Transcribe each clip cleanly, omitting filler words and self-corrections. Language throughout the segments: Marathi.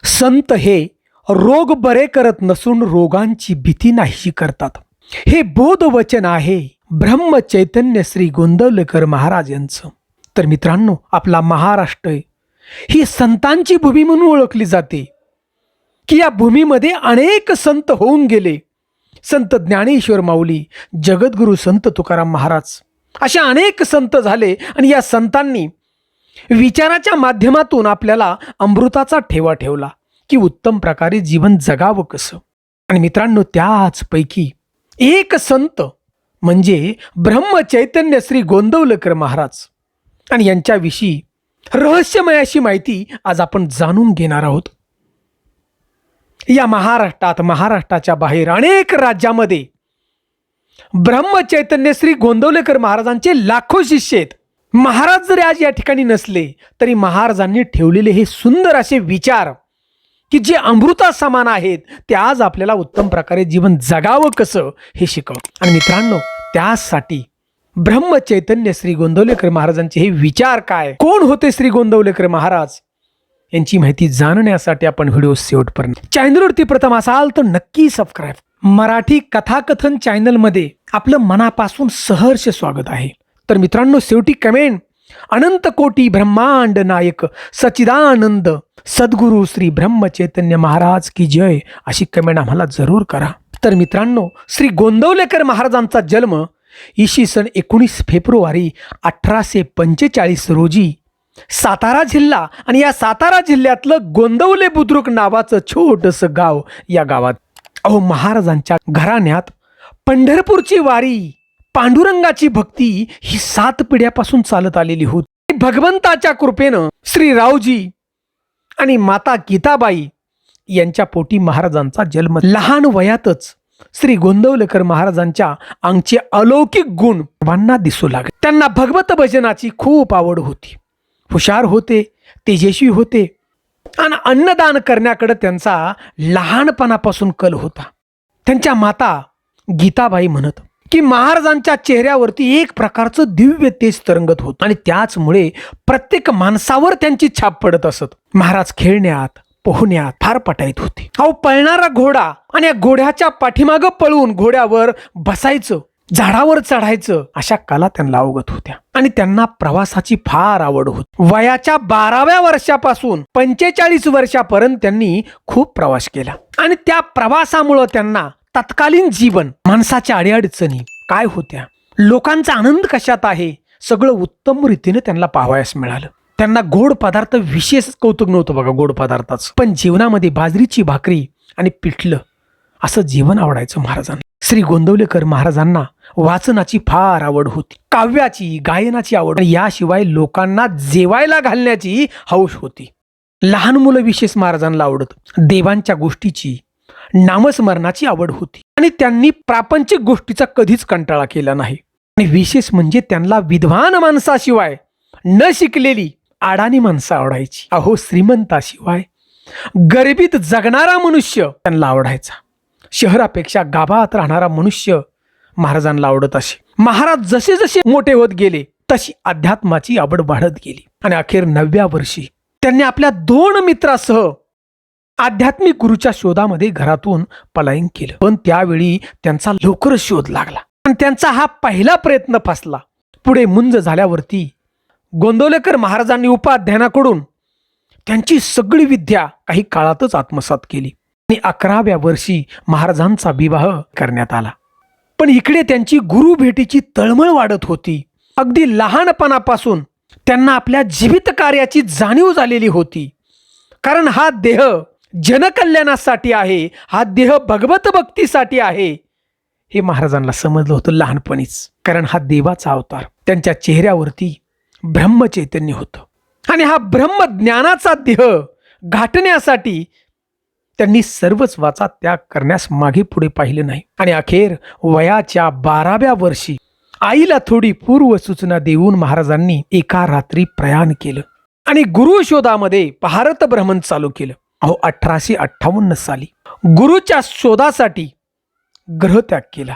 संत हे रोग बरे करत नसून रोगांची भीती नाहीशी करतात. हे बोधवचन आहे ब्रह्म चैतन्य श्री गोंदवलेकर महाराज यांचं. तर मित्रांनो, आपला महाराष्ट्र ही संतांची भूमी म्हणून ओळखली जाते की या भूमीमध्ये अनेक संत होऊन गेले. संत ज्ञानेश्वर माऊली, जगद्गुरु संत तुकाराम महाराज अशा अनेक संत झाले आणि या संतांनी विचाराच्या माध्यमातून आपल्याला अमृताचा ठेवा ठेवला की उत्तम प्रकारे जीवन जगावं कसं. आणि मित्रांनो, त्याचपैकी एक संत म्हणजे ब्रह्म चैतन्य श्री गोंदवलेकर महाराज. आणि यांच्याविषयी रहस्यमय अशी माहिती आज आपण जाणून घेणार आहोत. या महाराष्ट्राच्या बाहेर अनेक राज्यामध्ये ब्रह्म चैतन्य श्री गोंदवलेकर महाराजांचे लाखो शिष्य आहेत. महाराज जरी आज या ठिकाणी नसले तरी महाराजांनी ठेवलेले हे सुंदर असे विचार की जे अमृता समान आहेत ते आज आपल्याला उत्तम प्रकारे जीवन जगावं कसं हे शिकवतं. आणि मित्रांनो, त्यासाठी ब्रह्म चैतन्य श्री गोंदवलेकर महाराजांचे हे विचार काय, कोण होते श्री गोंदवलेकर महाराज, यांची माहिती जाणण्यासाठी आपण व्हिडिओ शेवटपर्यंत. चॅनलवरती प्रथम असाल तर नक्की सबस्क्राईब. मराठी कथाकथन चॅनलमध्ये आपलं मनापासून सहर्ष स्वागत आहे. तर मित्रांनो, शेवटी कमेंट अनंत कोटी ब्रह्मांड नायक सच्चिदानंद सद्गुरु श्री ब्रह्म चैतन्य महाराज की जय अशी कमेंट आम्हाला जरूर करा. तर मित्रांनो, श्री गोंदवलेकर महाराजांचा जन्म इसवी सन 19 फेब्रुवारी 1845 रोजी सातारा जिल्हा आणि या सातारा जिल्ह्यातलं गोंदवले बुद्रुक नावाचं छोटंसं गाव, या गावात महाराजांच्या घराण्यात पंढरपूरची वारी, पांडुरंगाची भक्ती ही 7 पिढ्यापासून चालत आलेली होती. भगवंताच्या कृपेनं श्री रावजी आणि माता गीताबाई यांच्या पोटी महाराजांचा जन्म. लहान वयातच श्री गोंदवलेकर महाराजांच्या अंगचे अलौकिक गुण सर्वांना दिसू लागले. त्यांना भगवत भजनाची खूप आवड होती. हुशार होते, तेजस्वी होते आणि अन्नदान करण्याकडे त्यांचा लहानपणापासून कल होता. त्यांच्या माता गीताबाई म्हणत की महाराजांच्या चेहऱ्यावरती एक प्रकारचं दिव्य तेज तरंगत होत आणि त्याचमुळे प्रत्येक माणसावर त्यांची छाप पडत असत. महाराज खेळण्यात, पोहण्यात फार पटाईत होते. पळणारा घोडा आणि या घोड्याच्या पाठीमागं पळून घोड्यावर बसायचं, झाडावर चढायचं अशा कला त्यांना अवगत होत्या. आणि त्यांना प्रवासाची फार आवड होती. वयाच्या 12व्या वर्षापासून 45 वर्षापर्यंत त्यांनी खूप प्रवास केला. आणि त्या प्रवासामुळं त्यांना तत्कालीन जीवन, माणसाच्या अडीअडचणी काय होत्या, लोकांचा आनंद कशात आहे, सगळं उत्तम रीतीने त्यांना पाहावयास मिळालं. त्यांना गोड पदार्थ विशेष कौतुक नव्हतं बघा गोड पदार्थाचं, पण जीवनामध्ये बाजरीची भाकरी आणि पिठलं असं जेवण आवडायचं महाराजांना. श्री गोंदवलेकर महाराजांना वाचनाची फार आवड होती, काव्याची, गायनाची आवड, याशिवाय लोकांना जेवायला घालण्याची हौस होती. लहान मुलं विशेष महाराजांना आवडत. देवांच्या गोष्टीची, नामस्मरणाची आवड होती आणि त्यांनी प्रापंचिक गोष्टीचा कधीच कंटाळा केला नाही. आणि विशेष म्हणजे त्यांना विद्वान माणसाशिवाय न शिकलेली अडाणी माणसं आवडायची. श्रीमंताशिवाय गरिबीत जगणारा मनुष्य त्यांना आवडायचा. शहरापेक्षा गावात राहणारा मनुष्य महाराजांना आवडत असे. महाराज जसे जसे मोठे होत गेले तशी अध्यात्माची आवड वाढत गेली आणि अखेर 9व्या वर्षी त्यांनी आपल्या 2 मित्रासह आध्यात्मिक गुरुच्या शोधामध्ये घरातून पलायन केलं. पण त्यावेळी त्यांचा लवकरच शोध लागला आणि त्यांचा हा पहिला प्रयत्न फसला. पुढे मुंज झाल्यावरती गोंदवलेकर महाराजांनी उपाध्यानाकडून त्यांची सगळी विद्या काही काळातच आत्मसात केली आणि 11व्या वर्षी महाराजांचा विवाह करण्यात आला. पण इकडे त्यांची गुरु भेटीची तळमळ वाढत होती. अगदी लहानपणापासून त्यांना आपल्या जीवित कार्याची जाणीव झालेली होती. कारण हा देह जनकल्याणासाठी आहे, हा देह भगवत भक्तीसाठी आहे हे महाराजांना समजलं होतं लहानपणीच. कारण हा देवाचा अवतार. त्यांच्या चेहऱ्यावरती ब्रह्मचैतन्य होतं आणि हा ब्रह्मज्ञानाचा देह गाठण्यासाठी त्यांनी सर्वच वाचा त्याग करण्यास मागे पुढे पाहिले नाही. आणि अखेर वयाच्या 12व्या वर्षी आईला थोडी पूर्व सूचना देऊन महाराजांनी एका रात्री प्रयाण केलं आणि गुरु शोधामध्ये भारत भ्रमण चालू केलं. 1858 साली गुरुच्या शोधासाठी ग्रहत्याग केला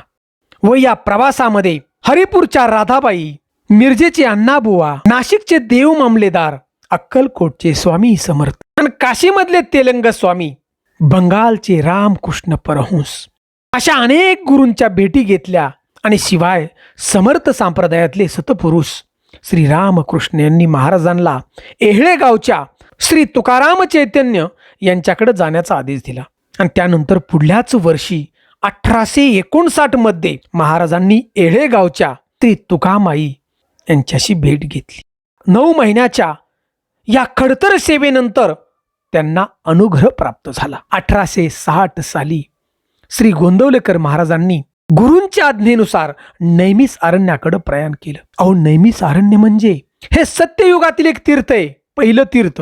व या प्रवासामध्ये हरिपूरच्या राधाबाई, मिरजेचे अण्णाबुवा, नाशिकचे देव मामलेदार, अक्कलकोटचे स्वामी समर्थ आणि आणि काशीमधले तेलंग स्वामी, बंगालचे रामकृष्ण परमहंस अशा अनेक गुरूंच्या भेटी घेतल्या. आणि शिवाय समर्थ संप्रदायातले सतपुरुष श्री रामकृष्ण यांनी महाराजांना येहळे गावच्या श्री तुकाराम चैतन्य यांच्याकडे जाण्याचा आदेश दिला. आणि त्यानंतर पुढल्याच वर्षी 1859 मध्ये महाराजांनी येहळे गावच्या श्री तुकामाई यांच्याशी भेट घेतली. 9 महिन्याच्या या खडतर सेवेनंतर त्यांना अनुग्रह प्राप्त झाला. 1860 साली श्री गोंदवलेकर महाराजांनी गुरूंच्या आज्ञेनुसार नैमिष अरण्याकडे प्रयाण केलं. अहो, नैमिष अरण्य म्हणजे हे सत्ययुगातील एक तीर्थ आहे, पहिलं तीर्थ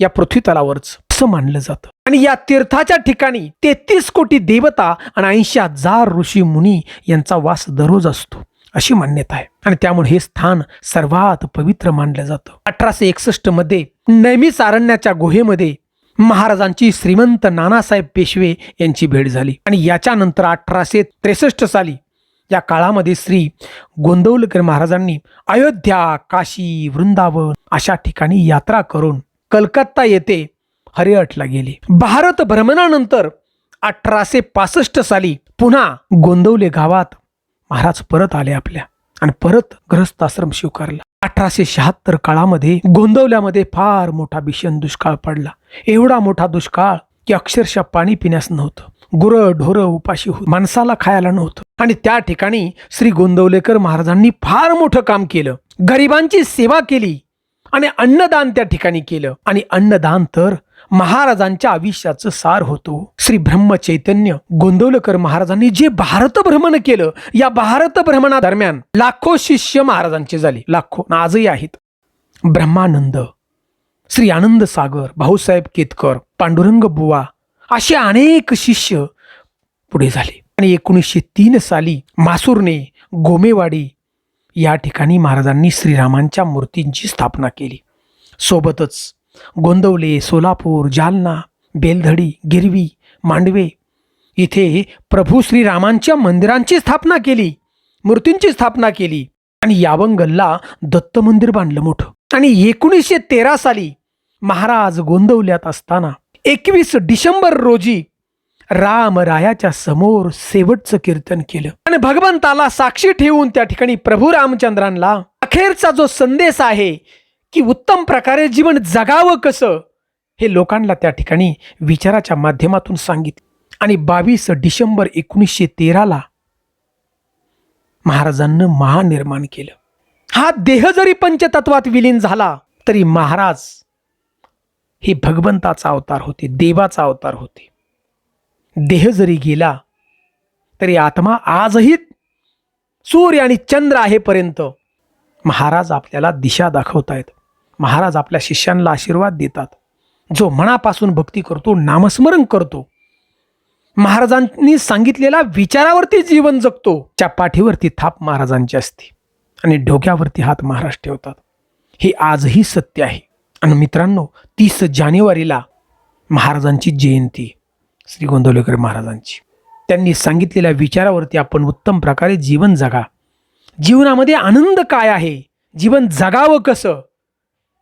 या पृथ्वी तलावरच असं मानलं जातं. आणि या तीर्थाच्या ठिकाणी 33 कोटी देवता आणि 80,000 ऋषी मुनी यांचा वास दररोज असतो अशी मान्यता आहे. आणि त्यामुळे हे स्थान सर्वात पवित्र मानलं जातं. 1861 मध्ये नैमिष अरण्याच्या गुहेमध्ये महाराजांची श्रीमंत नानासाहेब पेशवे यांची भेट झाली. आणि याच्यानंतर 1863 साली या काळामध्ये श्री गोंदवलेकर महाराजांनी अयोध्या, काशी, वृंदावन अशा ठिकाणी यात्रा करून कलकत्ता येथे हरिहटला गेले. भारत भ्रमणानंतर 1865 साली पुन्हा गोंदवले गावात महाराज परत आले आपल्या आणि परत गृहस्थाश्रम स्वीकारला. 1876 काळामध्ये गोंदवल्यामध्ये फार मोठा भीषण दुष्काळ पडला. एवढा मोठा दुष्काळ की अक्षरशः पाणी पिण्यास नव्हतं. गुरं ढोरं उपाशी होत, माणसाला खायला नव्हतं. आणि त्या ठिकाणी श्री गोंदवलेकर महाराजांनी फार मोठं काम केलं. गरिबांची सेवा केली आणि अन्नदान त्या ठिकाणी केलं. आणि अन्नदान तर महाराजांच्या आयुष्याचं सार होतो. श्री ब्रह्मचैतन्य गोंदवलेकर महाराजांनी जे भारत भ्रमण केलं, या भारत भ्रमणादरम्यान लाखो शिष्य महाराजांचे झाले, लाखो, आजही आहेत. ब्रह्मानंद, श्री आनंद सागर, भाऊसाहेब केतकर, पांडुरंग बुवा असे अनेक शिष्य पुढे झाले. आणि 1903 साली मासुर्णे, गोमेवाडी या ठिकाणी महाराजांनी श्रीरामांच्या मूर्तींची स्थापना केली. सोबतच गोंदवले, सोलापूर, जालना, बेलधडी, गिरवी, मांडवे इथे प्रभू श्रीरामांच्या मंदिरांची स्थापना केली, मूर्तींची स्थापना केली. आणि यावंगलला दत्त मंदिर बांधलं मोठं. आणि 1913 साली महाराज गोंदवल्यात असताना 21 डिसेंबर रोजी रामरायाच्या समोर शेवटचं कीर्तन केलं. आणि भगवंताला साक्षी ठेवून त्या ठिकाणी प्रभू रामचंद्रांना अखेरचा जो संदेश आहे की उत्तम प्रकारे जीवन जगावं कसं, हे लोकांना त्या ठिकाणी विचाराच्या माध्यमातून सांगितलं. आणि 22 डिसेंबर 1913 महाराजांना महानिर्माण केलं. हा देह जरी पंचतत्वात विलीन झाला तरी महाराज हे भगवंताचा अवतार होते, देवाचा अवतार होते. देह जरी गेला तरी आत्मा आजही सूर्य आणि चंद्र आहेपर्यंत महाराज आपल्याला दिशा दाखवतायत. महाराज आपल्या शिष्यांना आशीर्वाद देतात. जो मनापासून भक्ती करतो, नामस्मरण करतो, महाराजांनी सांगितलेल्या विचारावरती जीवन जगतो, त्या पाठीवरती थाप महाराजांची असते आणि डोक्यावरती हात महाराज ठेवतात. हे आजही सत्य आहे. आणि मित्रांनो, 30 जानेवारीला महाराजांची जयंती, श्री गोंदवलेकर महाराजांची. त्यांनी सांगितलेल्या विचारावरती आपण उत्तम प्रकारे जीवन जगा. जीवनामध्ये आनंद काय आहे, जीवन जगावं कसं,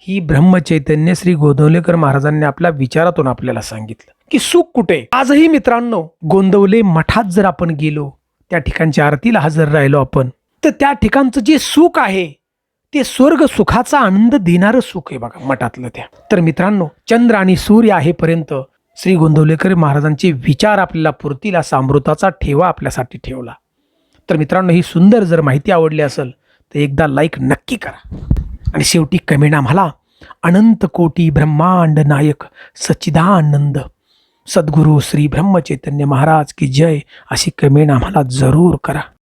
ही ब्रह्मचैतन्य श्री गोंदवलेकर महाराजांनी आपल्या विचारातून आपल्याला सांगितलं की सुख कुठे. आजही मित्रांनो, गोंदवले मठात जर आपण गेलो, त्या ठिकाणच्या आरतीला हजर राहिलो आपण, तर त्या ठिकाणचं जे सुख आहे ते स्वर्ग सुखाचा आनंद देणारं सुख आहे बघा मठातलं त्या. तर मित्रांनो, चंद्र आणि सूर्य आहेपर्यंत श्री गोंदवलेकर महाराजांचे विचार आपल्याला पुरतील असा अमृताचा ठेवा आपल्यासाठी ठेवला. तर मित्रांनो, ही सुंदर जर माहिती आवडली असेल तर एकदा लाईक नक्की करा. आणि शेवटी कमेंट आम्हाला अनंत कोटी ब्रह्मांड नायक सच्चिदानंद सद्गुरू श्री ब्रह्मचैतन्य महाराज की जय अशी कमेंट आम्हाला जरूर करा.